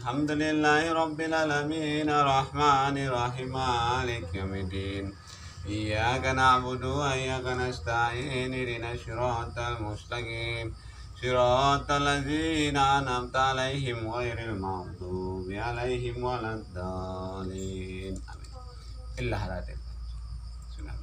Alhamdulillahi Rabbil Alamin Ar-Rahmanir Rahim Malik Yawmiddin Iyyaka na'budu wa iyyaka nasta'in Ihdinas siratal mustaqim Siratal ladzina an'amta 'alaihim ghairil maghdubi 'alaihim waladdallin. Amin. Illa haratin. Sunnah.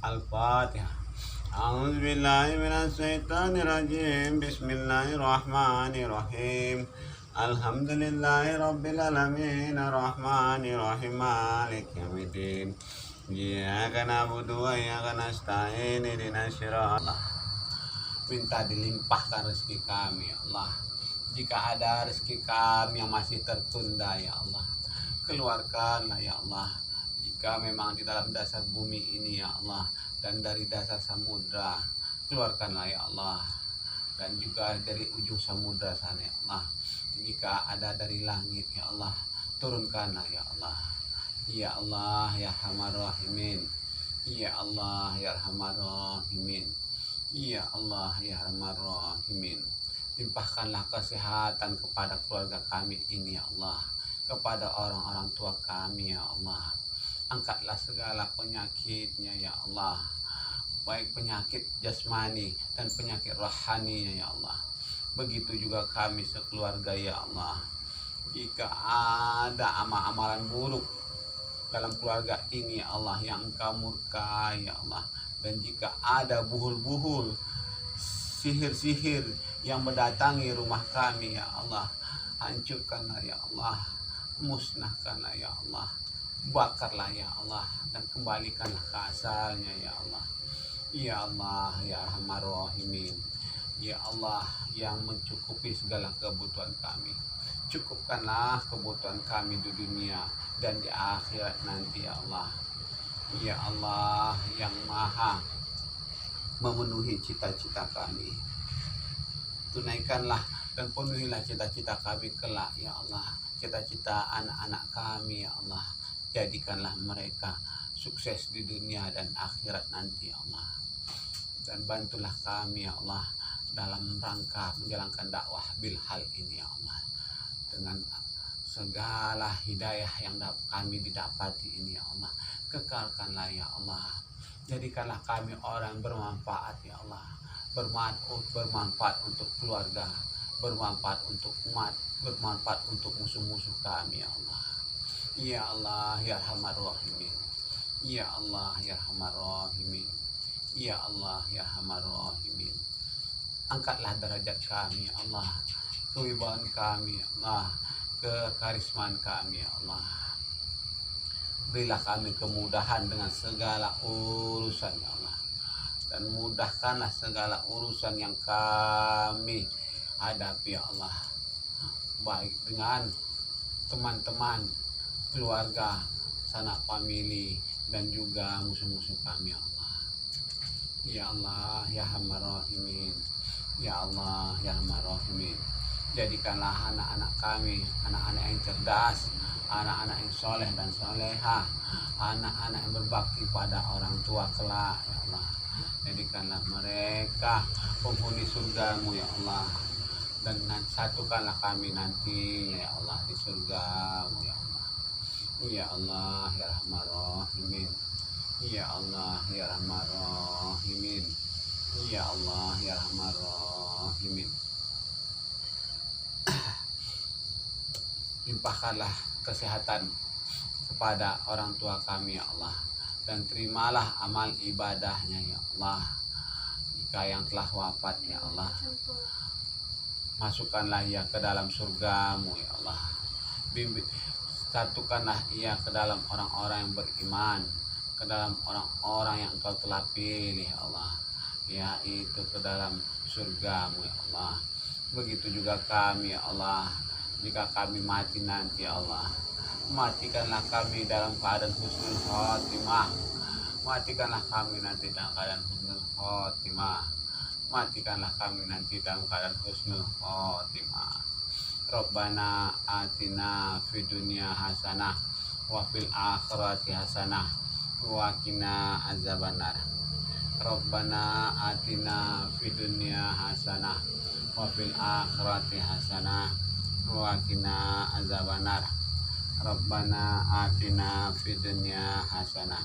Al-Fatihah. A'udzu billahi minasy syaithanir rajim. Bismillahirrahmanirrahim. Alhamdulillahi rabbil alamin arrahmanir rahim maliki yaumiddin. Iyyaka na'budu wa iyyaka nasta'in ihdinas siratal. Minta dilimpahkan rezeki kami ya Allah. Jika ada rezeki kami yang masih tertunda ya Allah, keluarkanlah ya Allah. Jika memang di dalam dasar bumi ini ya Allah, dan dari dasar samudra, keluarkanlah ya Allah. Dan juga dari ujung samudra sana ya Allah. Jika ada dari langit ya Allah, turunkanlah ya Allah. Ya Allah ya Arhamar Rahimin. Ya Allah ya Arhamar Rahimin. Ya Allah ya Arhamar Rahimin. Limpahkanlah kesehatan kepada keluarga kami ini ya Allah, kepada orang-orang tua kami ya Allah. Angkatlah segala penyakitnya ya Allah, baik penyakit jasmani dan penyakit rohaninya ya Allah. Begitu juga kami sekeluarga ya Allah. Jika ada amalan buruk dalam keluarga ini ya Allah yang Engkau murkai ya Allah, dan jika ada buhul-buhul sihir-sihir yang mendatangi rumah kami ya Allah, hancurkanlah ya Allah, musnahkanlah ya Allah, bakarlah ya Allah, dan kembalikanlah ke asalnya ya Allah. Ya Allah ya Arhamar Rahimin. Ya Allah yang mencukupi segala kebutuhan kami, cukupkanlah kebutuhan kami di dunia dan di akhirat nanti ya Allah. Ya Allah yang maha memenuhi cita-cita kami, tunaikanlah dan penuhilah cita-cita kami kelak ya Allah. Cita-cita anak-anak kami ya Allah, jadikanlah mereka sukses di dunia dan akhirat nanti ya Allah. Dan bantulah kami ya Allah dalam rangka menjalankan dakwah bilhal ini ya Allah, dengan segala hidayah yang kami didapati ini ya Allah. Kekalkanlah ya Allah, jadikanlah kami orang bermanfaat ya Allah, bermanfaat untuk keluarga, bermanfaat untuk umat, bermanfaat untuk musuh-musuh kami ya Allah. Ya Allah ya Arhamar Rahimin. Ya Allah ya Arhamar Rahimin. Ya Allah ya Arhamar Rahimin. Angkatlah derajat kami ya Allah, kewibawaan kami ya Allah, kekarismaan kami ya Allah. Berilah kami kemudahan dengan segala urusan ya Allah, dan mudahkanlah segala urusan yang kami hadapi ya Allah, baik dengan teman-teman, keluarga, sanak famili, dan juga musuh-musuh kami ya Allah. Ya Allah ya Arhamar Rahimin. Ya Allah ya Arhamar Rahimin. Jadikanlah anak-anak kami anak-anak yang cerdas, anak-anak yang soleh dan soleha, anak-anak yang berbakti pada orang tua kelak ya Allah. Jadikanlah mereka penghuni surgamu ya Allah, dan satukanlah kami nantinya ya Allah di surgamu ya Allah. Ya Allah ya Arhamar Rahimin. Ya Allah ya Arhamar Rahimin. Ya Allah ya Arhamar Rahimin. Limpahkanlah kesehatan kepada orang tua kami ya Allah, dan terimalah amal ibadahnya ya Allah. Jika yang telah wafat ya Allah, masukkanlah ia ke dalam surgamu ya Allah. Satukanlah ia ke dalam orang-orang yang beriman, ke dalam orang-orang yang Engkau telah pilih ya Allah, yaitu ke dalam surgamu ya Allah. Begitu juga kami ya Allah, jika kami mati nanti ya Allah, matikanlah kami dalam keadaan husnul khotimah. Matikanlah kami nanti dalam keadaan husnul khotimah. Matikanlah kami nanti dalam keadaan husnul khotimah. Rabbana atina fid dunya hasanah wa fil akhirati hasanah wa qina azabannar. Rabbana atina fid dunya hasanah wa fil akhirati hasanah wa qina azabannar. Rabbana atina fid dunya hasanah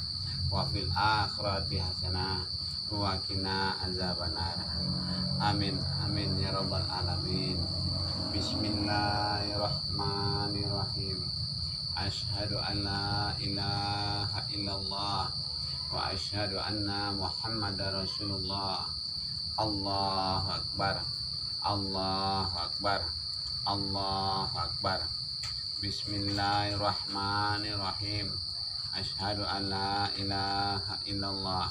wa fil akhirati hasanah wa qina azabannar. Amin amin ya rabbal alamin. Bismillahirrahmanirrahim. Asyhadu an la ilaha illallah wa asyhadu anna Muhammadar Rasulullah. Allahu akbar. Allahu akbar. Allahu akbar. Bismillahirrahmanirrahim. Asyhadu an la ilaha illallah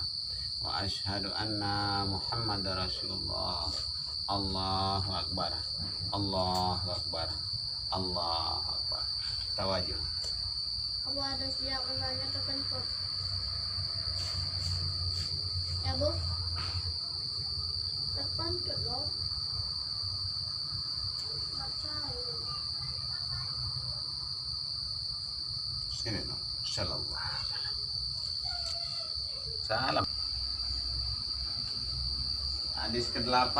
wa asyhadu anna Muhammadar Rasulullah. Allahu akbar. Allahu akbar. Allahu akbar. Tawajjuh. Apa ada siap menanya tekan kok? Ya bu, tekan kok lo? Sini dong. Sallallahu alaihi wasallam. Salam. Hadis ke-8.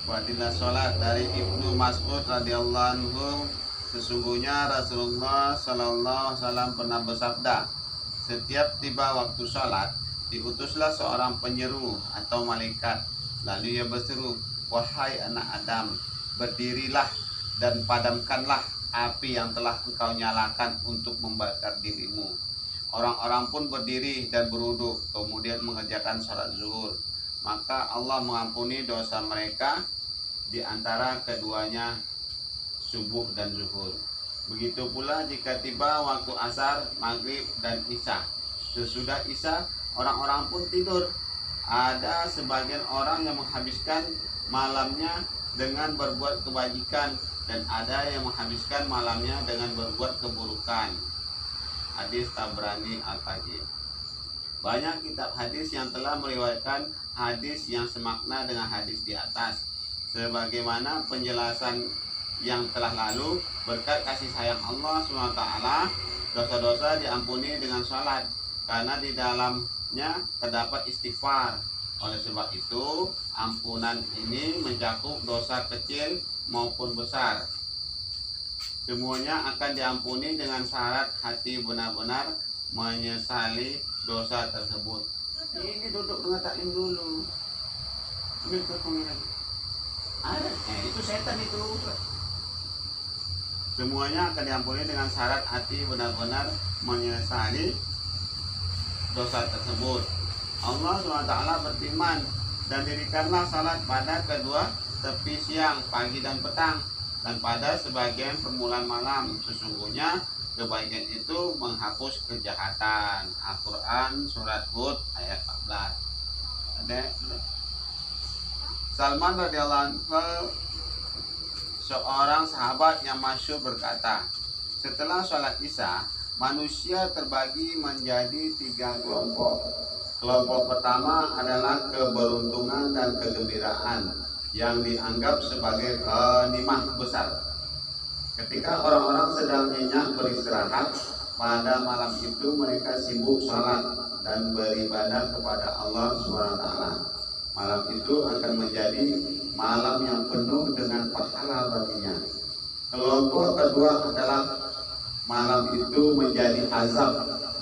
Fadilah sholat dari Ibnu Mas'ud radhiyallahu anhu. Sesungguhnya Rasulullah sallallahu alaihi wasallam pernah bersabda, setiap tiba waktu sholat, diutuslah seorang penyeru atau malaikat. Lalu ia berseru, wahai anak Adam, berdirilah dan padamkanlah api yang telah engkau nyalakan untuk membakar dirimu. Orang-orang pun berdiri dan berwudu, kemudian mengerjakan sholat zuhur. Maka Allah mengampuni dosa mereka di antara keduanya, subuh dan zuhur. Begitu pula jika tiba waktu asar, maghrib, dan isya. Sesudah isya, orang-orang pun tidur. Ada sebagian orang yang menghabiskan malamnya dengan berbuat kebajikan, dan ada yang menghabiskan malamnya dengan berbuat keburukan. Hadis Tabrani Al-Kabir. Banyak kitab hadis yang telah meriwayatkan hadis yang semakna dengan hadis di atas. Sebagaimana penjelasan yang telah lalu, berkat kasih sayang Allah SWT, dosa-dosa diampuni dengan sholat, karena di dalamnya terdapat istighfar. Oleh sebab itu, ampunan ini mencakup dosa kecil maupun besar. Semuanya akan diampuni dengan syarat hati benar-benar menyesali dosa tersebut. Ini duduk dengan taklim dulu. Ambil ke pengiran. Ada, itu setan itu. Semuanya akan diampuni dengan syarat hati benar-benar menyesali dosa tersebut. Allah SWT berfirman, dan dirikanlah salat pada kedua tepi siang, pagi dan petang, dan pada sebagian permulaan malam. Sesungguhnya kebaikan itu menghapus kejahatan. Al-Quran surat Hud ayat 14. Ada. Salman radhiyallahu anhu, seorang sahabat yang masyhur, berkata, setelah sholat isya, manusia terbagi menjadi 3 kelompok. Kelompok pertama adalah keberuntungan dan kegembiraan yang dianggap sebagai ghanimah besar. Ketika orang-orang sedang nyenyak beristirahat, pada malam itu mereka sibuk sholat dan beribadah kepada Allah SWT. Malam itu akan menjadi malam yang penuh dengan pahala baginya. Kelompok kedua adalah malam itu menjadi azab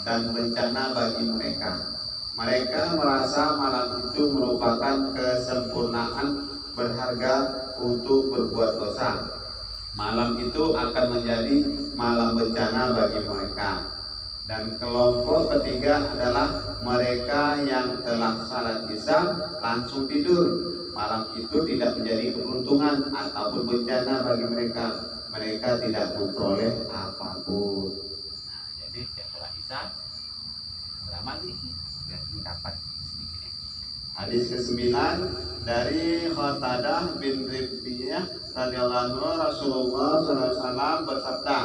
dan bencana bagi mereka. Mereka merasa malam itu merupakan kesempurnaan berharga untuk berbuat dosa. Malam itu akan menjadi malam bencana bagi mereka. Dan kelompok ketiga adalah mereka yang telah salat isya langsung tidur. Malam itu tidak menjadi keberuntungan ataupun bencana bagi mereka. Mereka tidak memperoleh apapun. Nah, jadi setiap salat isya beramal dikit, biar dapat sedikit. Hadis ke-9 dari Qatadah bin Ribiyah radhiyallahu anhu, Rasulullah SAW bersabda,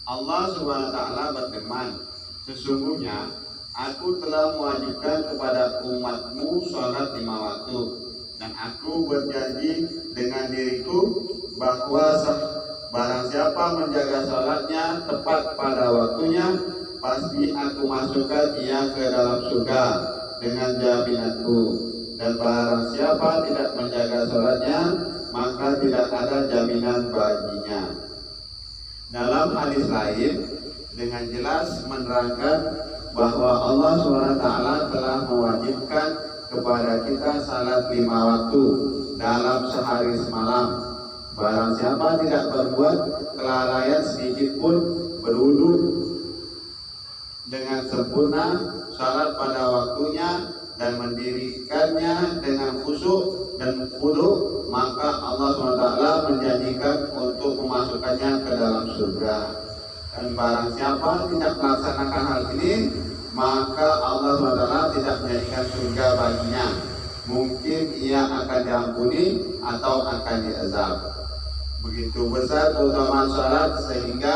Allah SWT berfirman, sesungguhnya aku telah mewajibkan kepada umatmu sholat 5 waktu, dan aku berjanji dengan diriku bahwa barang siapa menjaga sholatnya tepat pada waktunya, pasti aku masukkan ia ke dalam surga dengan jaminanku. dan barang siapa tidak menjaga sholatnya maka tidak ada jaminan baginya. Dalam hadis lain dengan jelas menerangkan bahwa Allah SWT telah mewajibkan kepada kita salat 5 waktu dalam sehari semalam. Barang siapa tidak berbuat kelalaian sedikit pun, berwudu dengan sempurna, salat pada waktunya dan mendirikannya dengan khusyuk dan khudu, maka Allah SWT menjanjikan untuk memasukkannya ke dalam surga. Dan barang siapa tidak melaksanakan hal ini, maka Allah SWT tidak menjadikan surga baginya. Mungkin ia akan diampuni atau akan diazab. Begitu besar keutamaan salat sehingga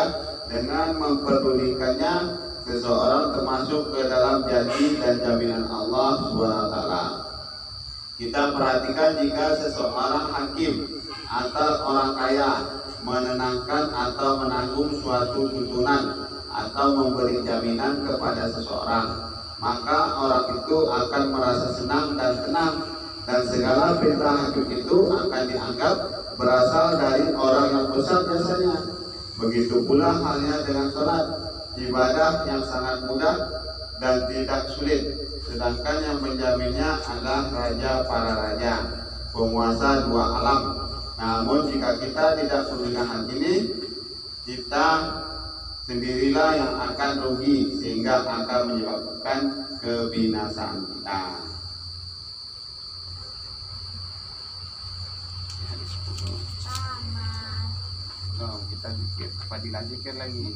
dengan memperdulikannya seseorang termasuk ke dalam janji dan jaminan Allah SWT. Kita perhatikan jika seseorang hakim atau orang kaya menenangkan atau menanggung suatu tuntunan atau memberi jaminan kepada seseorang, maka orang itu akan merasa senang dan tenang, dan segala perintah hakim itu akan dianggap berasal dari orang yang besar jasanya. Begitu pula halnya dengan sholat, ibadah yang sangat mudah dan tidak sulit, sedangkan yang menjaminnya adalah raja para raja, penguasa 2 alam. Namun jika kita tidak mendengar hal ini, kita sendirilah yang akan rugi sehingga akan menyebabkan kebinasaan kita. Oh, kita zikir, Fadilah zikir lagi.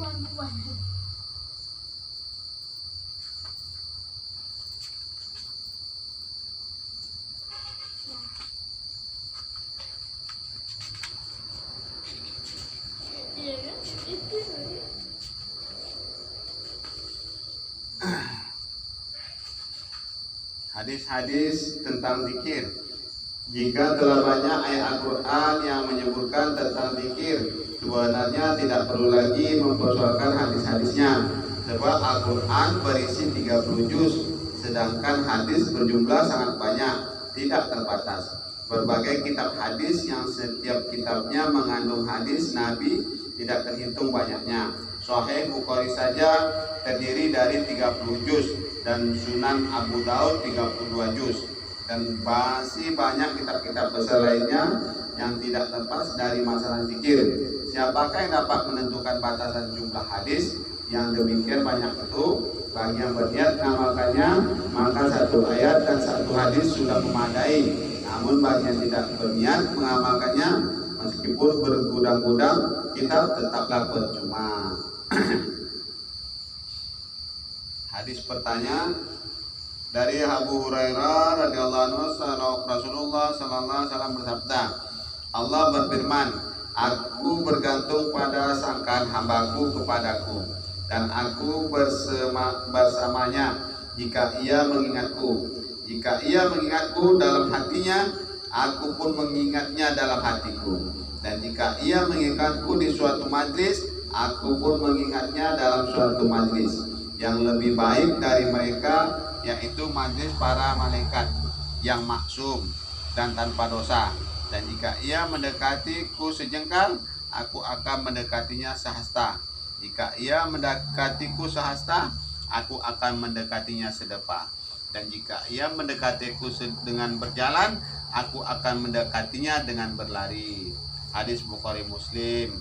Hadis-hadis tentang zikir. Jika telah banyak ayat Al-Quran yang menyebutkan tentang zikir, sebenarnya tidak perlu lagi mempersoalkan hadis-hadisnya, sebab Al-Quran berisi 30 juz, sedangkan hadis berjumlah sangat banyak, tidak terbatas. Berbagai kitab hadis yang setiap kitabnya mengandung hadis Nabi tidak terhitung banyaknya. Sahih Bukhari saja terdiri dari 30 juz dan Sunan Abu Daud 32 juz, dan masih banyak kitab-kitab besar lainnya yang tidak lepas dari masalah zikir. Siapakah yang dapat menentukan batasan jumlah hadis yang demikian banyak itu? Bagi yang berniat mengamalkannya, maka 1 ayat dan 1 hadis sudah memadai. Namun bagi yang tidak berniat mengamalkannya, meskipun bergudang-gudang kitab tetaplah percuma. Hadis pertanyaan dari Abu Hurairah radhiyallahu anhu, Rasulullah sallallahu alaihi wasallam bersabda, Allah berfirman, aku bergantung pada sangkaan hambaku kepadaku, dan aku bersamanya jika ia mengingatku. Jika ia mengingatku dalam hatinya, aku pun mengingatnya dalam hatiku. Dan jika ia mengingatku di suatu majlis, aku pun mengingatnya dalam suatu majlis. Yang lebih baik dari mereka yaitu majlis para malaikat yang maksum dan tanpa dosa. Dan jika ia mendekatiku sejengkal, aku akan mendekatinya sehasta. Jika ia mendekatiku sehasta, aku akan mendekatinya sedepa. Dan jika ia mendekatiku dengan berjalan, aku akan mendekatinya dengan berlari. Hadis Bukhari Muslim.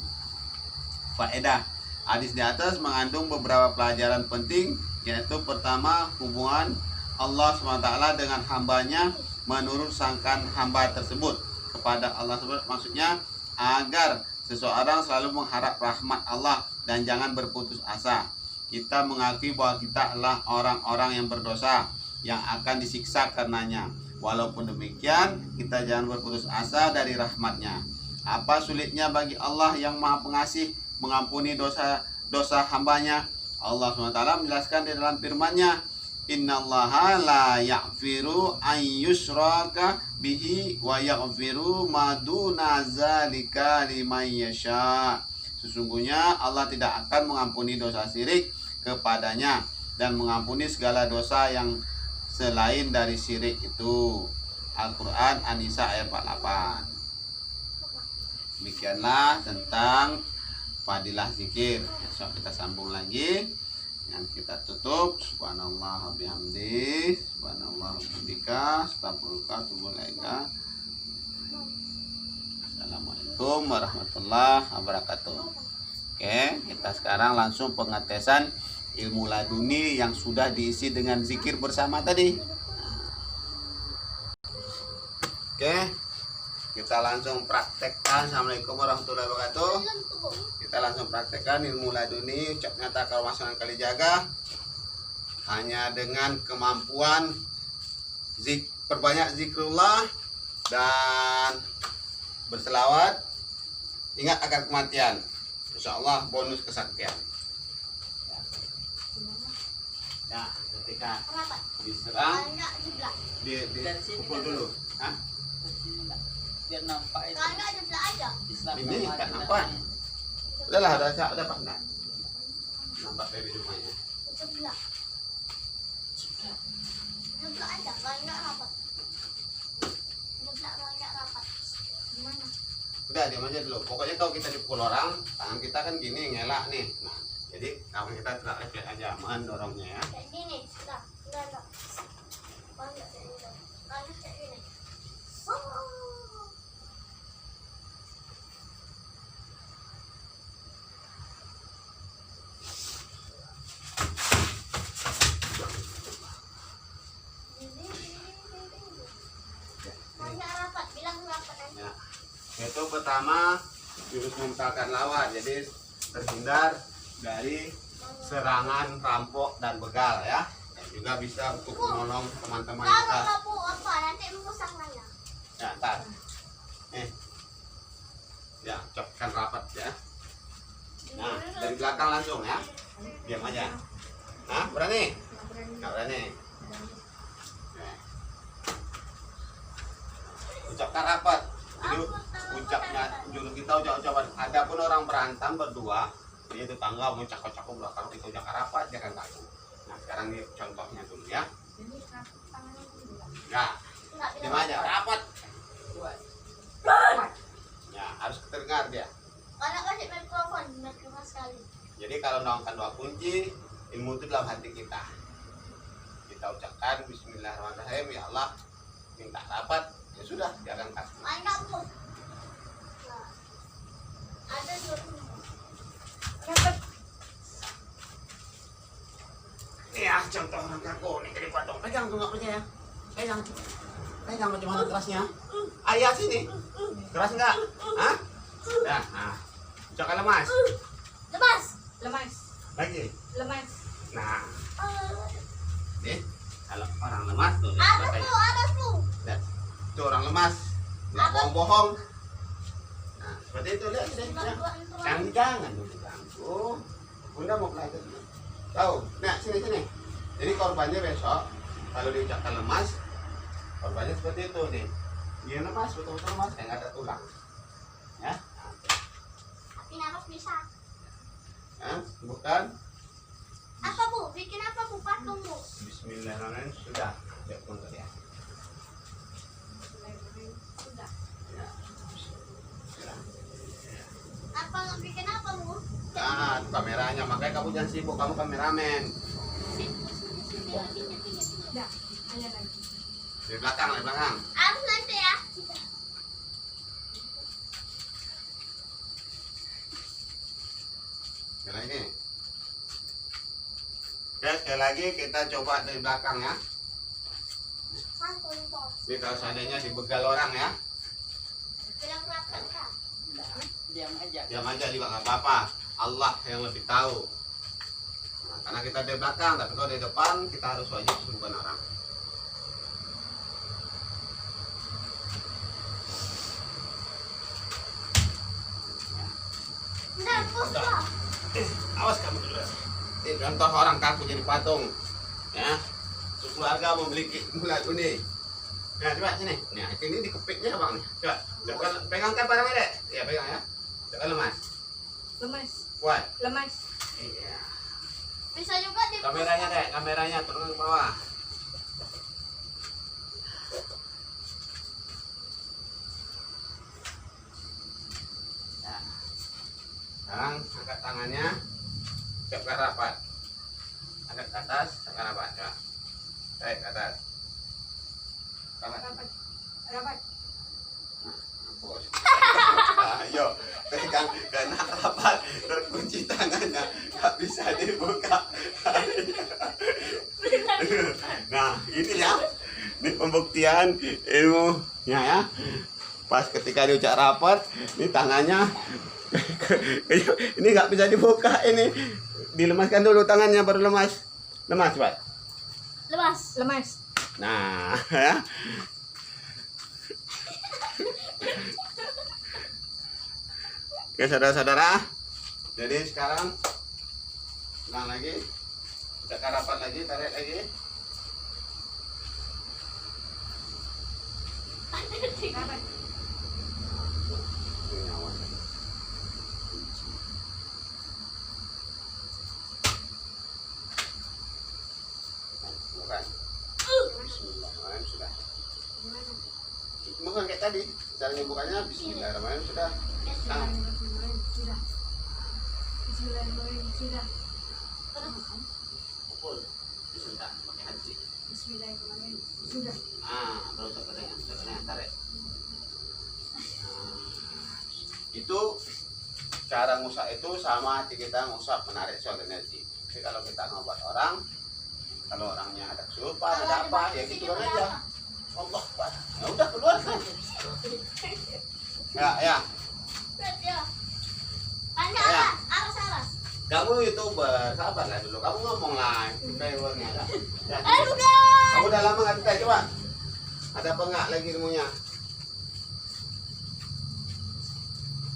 Faedah: hadis di atas mengandung beberapa pelajaran penting, yaitu pertama, hubungan Allah SWT dengan hambanya menurut sangkaan hamba tersebut kepada Allah SWT, maksudnya agar seseorang selalu mengharap rahmat Allah dan jangan berputus asa. Kita mengakui bahwa kita adalah orang-orang yang berdosa yang akan disiksa karenanya. Walaupun demikian, kita jangan berputus asa dari rahmatnya. Apa sulitnya bagi Allah yang Maha Pengasih mengampuni dosa hambanya? Allah SWT menjelaskan di dalam firman-Nya, Innallaha la yaghfiru an yushraka bihi wa yaghfiru ma duna dzalika liman yasha. Sesungguhnya Allah tidak akan mengampuni dosa syirik kepadanya dan mengampuni segala dosa yang selain dari syirik itu. Al-Quran An-Nisa ayat 48. Demikianlah tentang fadilah zikir. Besok kita sambung lagi. Yang kita tutup, subhanallah bihamdi, subhanallah bihamdika, astagfirullah wa atubu. Assalamualaikum warahmatullahi wabarakatuh. Oke, kita sekarang langsung pengetesan ilmu laduni yang sudah diisi dengan zikir bersama tadi. Oke, kita langsung praktekkan. Assalamualaikum warahmatullahi wabarakatuh. Kita langsung praktekkan ilmu laduni ucap nyata kalau masalah kali jaga hanya dengan kemampuan perbanyak zikrullah dan berselawat, ingat akan kematian. Insya Allah bonus kesaktian. Ya, ketika diserang dipukul dulu. Hah? Biar nampak itu. Islam Ini sama tak aja nampak. namanya. Udahlah, udah pandai. Nampak baby rumahnya. Udah diam aja dulu. Pokoknya kalau kita dipukul orang, tangan kita kan gini ngelak nih. Nah, jadi kalau kita tidak refleks aja mendorongnya ya. Ya. Itu pertama jurus mentalkan lawan, jadi terhindar dari serangan rampok dan begal ya. Dan juga bisa untuk menolong teman-teman kita. Ya, ntar. Ya, copkan rapat ya. Nah, dari belakang langsung ya. Diam aja. Nah, berani? Nggak berani. Ucapkan rapat. Jadi ucapnya jurus kita ucap-ucapan. Adapun orang berantem berdua, dia tetangga mau cakap-cakap belakang kita ucapkan rapat, jangan takut. Nah, sekarang ini contohnya dulu ya. Ya, diam aja, rapat. Ya, harus terdengar dia. Jadi kalau menaungkan doa kunci, ilmu itu dalam hati kita. Kita ucapkan Bismillahirrahmanirrahim, ya Allah, minta rapat, ya sudah, jangan takut. Ya, contoh orang kaku nih dari patung. Pegang tuh nggak percaya. Pegang. Pegang bagaimana kerasnya. Ayah sini. Keras nggak? Hah? Dah. Nah. Ucapkan lemas. Lemas. Lagi. Lemas. Nah. Nih, kalau orang lemas tuh. Ada tuh. Lihat. Itu orang lemas. Nggak bohong-bohong. Nah, seperti itu lihat deh. Ya. Jangan dulu ganggu. Bunda mau belajar dulu. Tahu? Nah, sini. Jadi korbannya besok kalau diucapkan lemas, korbannya seperti itu nih. Dia lemas, betul-betul lemas, kayak nggak ada tulang. Ya. Tapi napas bisa. Nah, bukan. Apa Bu? Bikin apa Bu? Patung Bu. Bismillahirrahmanirrahim sudah. Ya pun ya. Sudah. Ya. Apa nggak bikin apa Bu? Nah, itu kameranya, makanya kamu jangan sibuk, kamu kameramen. Dah. Ayo lagi. Dari belakang. Harus nanti ya. Sekali lagi. Oke, sekali lagi kita coba dari belakang ya. Santun bos. Jadi kalau seandainya dibegal orang ya, Bilang rapat Kak. Diam aja. diam aja juga nggak apa-apa. Allah yang lebih tahu. Nah, karena kita dari belakang, tapi kalau dari depan kita harus wajib sembuhkan orang. Benar bos lah. Awas kamu dulu. Ini contoh orang kaku jadi patung. Ya, keluarga memiliki mulat unik. Nah, coba sini. Nah, ini dikepiknya bang nih. Coba pegangkan parangnya deh. Ya pegang ya. Coba lemas. Lemas. Kuat. Lemas. Iya. Bisa juga di Kameranya deh, kameranya turun ke bawah. Sekarang angkat tangannya, siapkan rapat. Angkat ke atas, siapkan rapat. Ya. Tarik ke atas. Rapat. Rapat. Bos. Ayo, pegang kena rapat, terkunci tangannya, nggak bisa dibuka. Nah, ini ya, ini pembuktian ilmunya ya. Pas ketika diucap rapat, ini tangannya, ini nggak bisa dibuka ini. Dilemaskan dulu tangannya baru lemas. Lemas, Pak. Lemas. Nah, ya. Oke, saudara-saudara. Jadi sekarang ulang lagi. Kita rapat lagi, tarik lagi. Rapat. Bukan. Bismillahirrahmanirrahim sudah. Bukan kayak tadi. Caranya bukanya Bismillahirrahmanirrahim sudah. Nah. Bismillahirrahmanirrahim sudah. Pukul. Sudah pakai hati. Bismillahirrahmanirrahim sudah. Baru tekan tarik. Itu cara ngusap itu sama hati kita ngusap menarik soal energi. Jadi kalau kita ngobat orang, kalau orangnya ada kesurupan, ada apa, ya gitu aja. Allah, ya udah keluar kan. Ya. Tanya Ya. alas. Kamu YouTuber, sabarlah dulu. Kamu ngomong lah, viewernya. Ya. Udah. Kamu udah lama nggak kita coba? Ada apa nggak lagi ilmunya?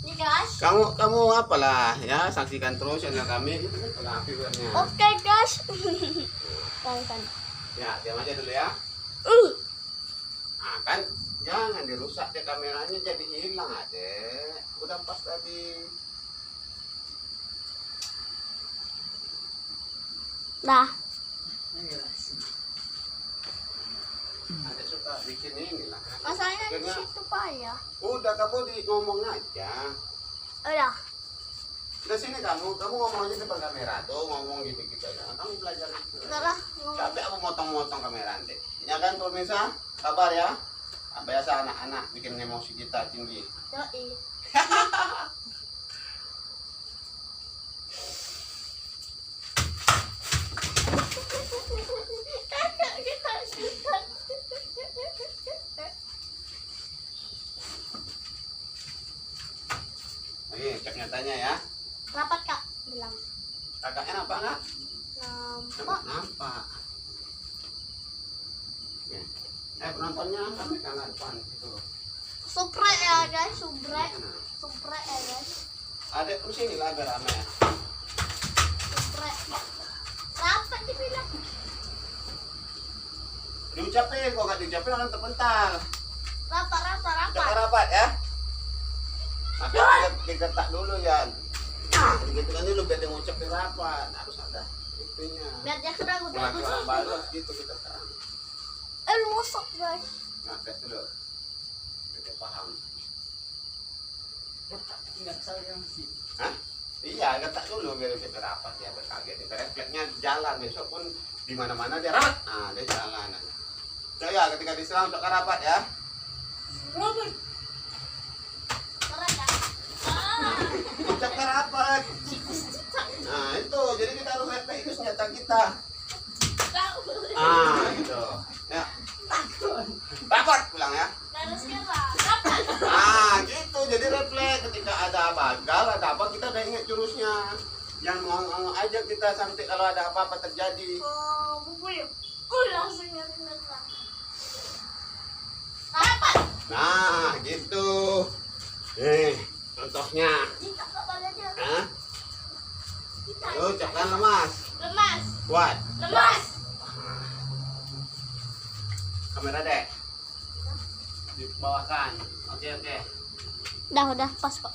Nih guys. Kamu apalah ya, saksikan terus channel kami. Itulah viewernya. Oke guys. Kan. Ya, diam aja dulu ya. Nah, kan jangan dirusak deh kameranya, jadi hilang adek. Udah pas tadi. Dah. Adek suka bikin ini lah. Masalahnya di Akhirnya, situ payah. udah kamu ngomong aja. Udah. Udah sini kamu ngomong aja depan kamera tuh, ngomong gitu aja. Kamu belajar itu. Udah. Capek aku motong-motong kamera nanti. Ya kan pemirsa, kabar ya. Biasa anak-anak bikin emosi kita tinggi. Yoi. Oke, cek nyatanya ya. Rapat kak bilang. Kakaknya nampak nggak? Nampak. Nampak. Oke. Penontonnya sampai kanan depan gitu loh. Subrek ya guys, subrek. Nah, Subrek ya guys. adek terus ini lah biar rame. Subrek. Rapat dibilang. Diucapin, kok nggak diucapin orang terpental. Rapat. Jangan rapat ya. Maka digetak dulu ya. Gitu kan dulu biar dia ngucapin rapat. Harus ada itunya. Biar dia udah Pulang baru gitu kita sekarang. Musuh guys. Nah, tes dulu. Biar dia paham. Enggak salah yang sih. Hah? Iya, getak dulu biar dia rapat ya, berkaget. Refleksnya jalan besok pun di mana-mana dia rapat. Nah, dia jalan. So ya, ketika diserang untuk rapat ya. Rapat. Keren kan? Ucapkan rapat. Nah, itu. Jadi kita harus refleks itu senjata kita. Gitu. Ya. Rapat pulang ya. Harus kira. Rapat. Gitu. Jadi refleks ketika ada bagal, ada apa kita udah ingat jurusnya. Yang mau ajak kita sampai kalau ada apa-apa terjadi. Bubuyuk. Langsung nyari. Rapat. Nah, gitu. Contohnya. Kita kabarnya. Hah? Lu ucapkan lemas. Lemas. Kuat. Lemas. Kamera deh. Dibawahkan. Oke. Udah pas kok.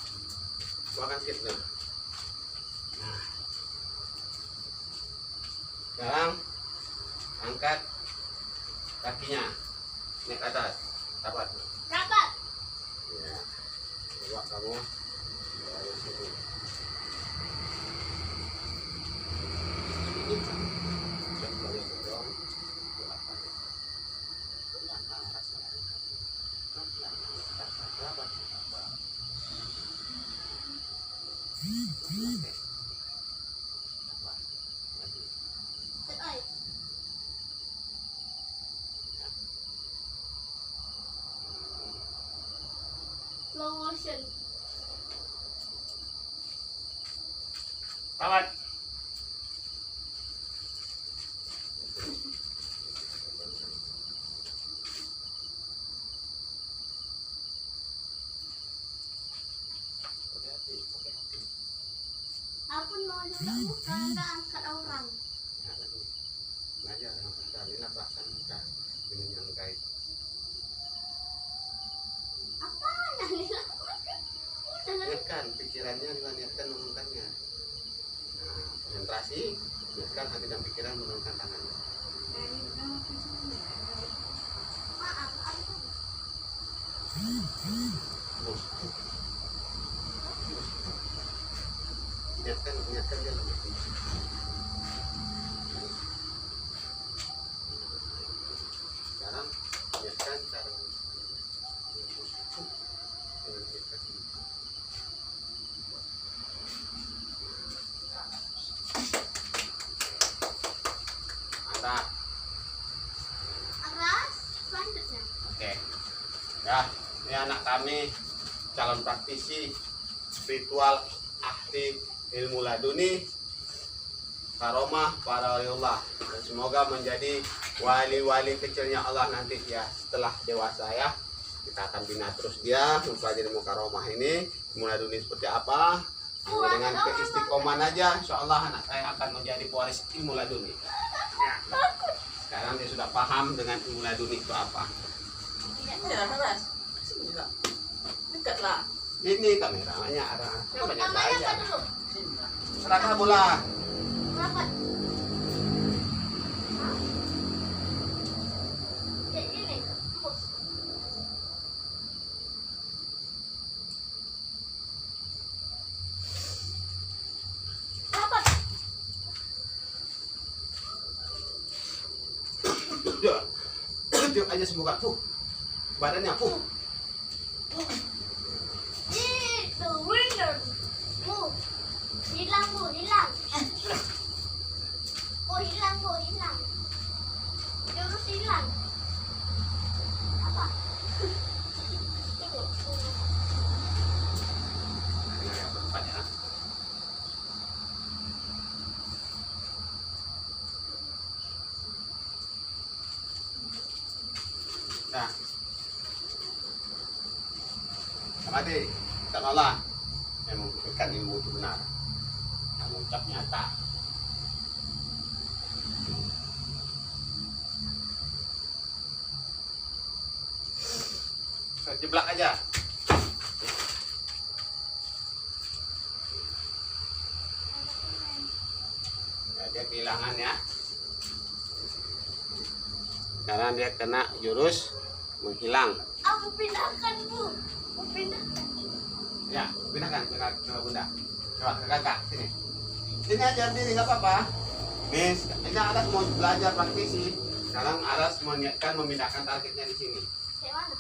Bawahkan sedikit dulu. Nah. Sekarang angkat kakinya. Naik ke atas. Rapat. Rapat. Ya. Coba kamu dari sini. Oi. Slow motion. Selamat. Apun mau juga bukan nggak angkat orang. Belajar yang kita ini perasaan kita dengan yang gaib. Apa yang dilakukan? Udah. Biarkan pikirannya niatkan menurunkannya. Nah, konsentrasi, biarkan hati dan pikiran menurunkan tangannya. Maaf, apa? Terus. Niatkan dia lebih. Sekarang niatkan cara mantap. Aras, selanjutnya. Oke. Ya, ini anak kami calon praktisi spiritual ahli ilmu laduni karomah para waliullah, dan semoga menjadi wali-wali kecilnya Allah nanti ya setelah dewasa ya. Kita akan bina terus dia mempelajari ilmu karomah ini, ilmu laduni seperti apa. Hanya dengan keistiqomahan aja insya Allah anak saya akan menjadi pewaris ilmu laduni ya. Sekarang dia sudah paham dengan ilmu laduni itu apa. Ya, Ras. Sini lah. Dekat lah. Ini kameranya arah. Saya banyak Namanya apa belajar. dulu? Sini lah. Seraka bola. Rapat. Kayak gini. Terus. Rapat. Ya. Tiup aja semoga. Badannya. It's the winner. Move. Hilang bu, hilang. Bu, hilang. Jurus hilang. Apa? Tunggu. Nah. Amati, tak malah yang memberikan ilmu itu benar. Yang mengucap nyata. Jeblak aja. Ya, dia kehilangan ya. Sekarang dia kena jurus menghilang. Aku pindahkan bu. Aku pindahkan. Ya, pindahkan ke bunda. Coba ke kakak sini. Sini aja berdiri nggak apa-apa. Miss, ini Aras mau belajar praktisi. Sekarang Aras meniatkan memindahkan targetnya di sini. Kayak mana?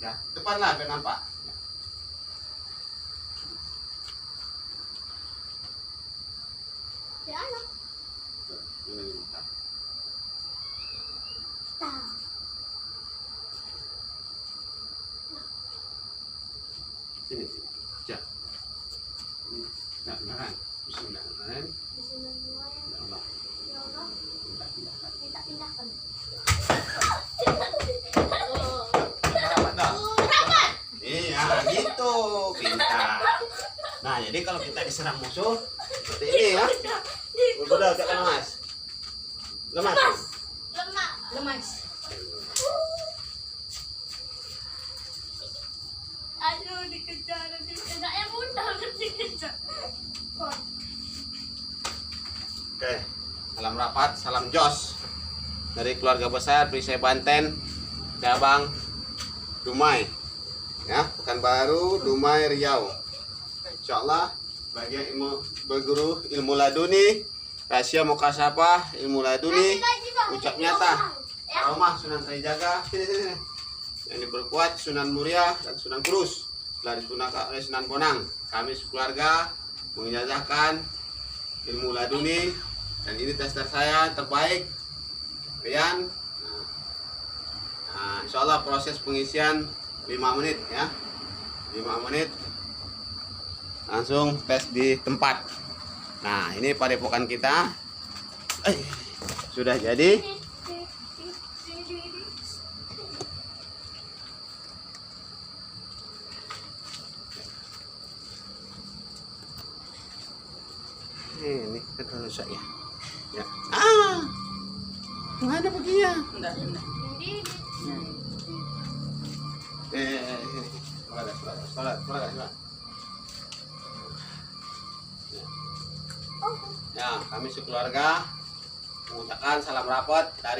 Ya, depan lah biar nampak. Kayak mana? Ini. Tahu. Sini. Ya. Nah, pindahkan. Bismillahirrahmanirrahim. Bismillahirrahmanirrahim. Ya Allah. Ya Allah, Pindahkan. minta pindahkan. Rapat dah. Rapat. Iya, gitu. Pintar. Nah, jadi kalau kita diserang musuh seperti ini ya. Berbeda jangan lemas. Lemas. Lemak. Lemas. Aduh, dikejar. Enaknya mudah dikejar. Oke. Salam rapat, salam jos. Dari keluarga besar Perisai Banten, cabang Dumai. Ya, Pekanbaru, Dumai, Riau. Insyaallah bagian ilmu berguru ilmu laduni, rahasia mukasabah, ilmu laduni, ucap nyata, aromah Sunan Kalijaga, sini. Yang diperkuat Sunan Muria dan Sunan Kurus. Setelah disunahkan oleh Sunan Bonang, kami sekeluarga mengijazahkan ilmu laduni, dan ini tester saya terbaik, Rian. Nah, insya Allah proses pengisian 5 menit ya, 5 menit langsung tes di tempat. Nah, ini padepokan kita sudah jadi. Ini kan rusak ya. Ya. Mana perginya? Enggak, enggak. Sekolah. Ya, kami sekeluarga mengucapkan salam rapot dari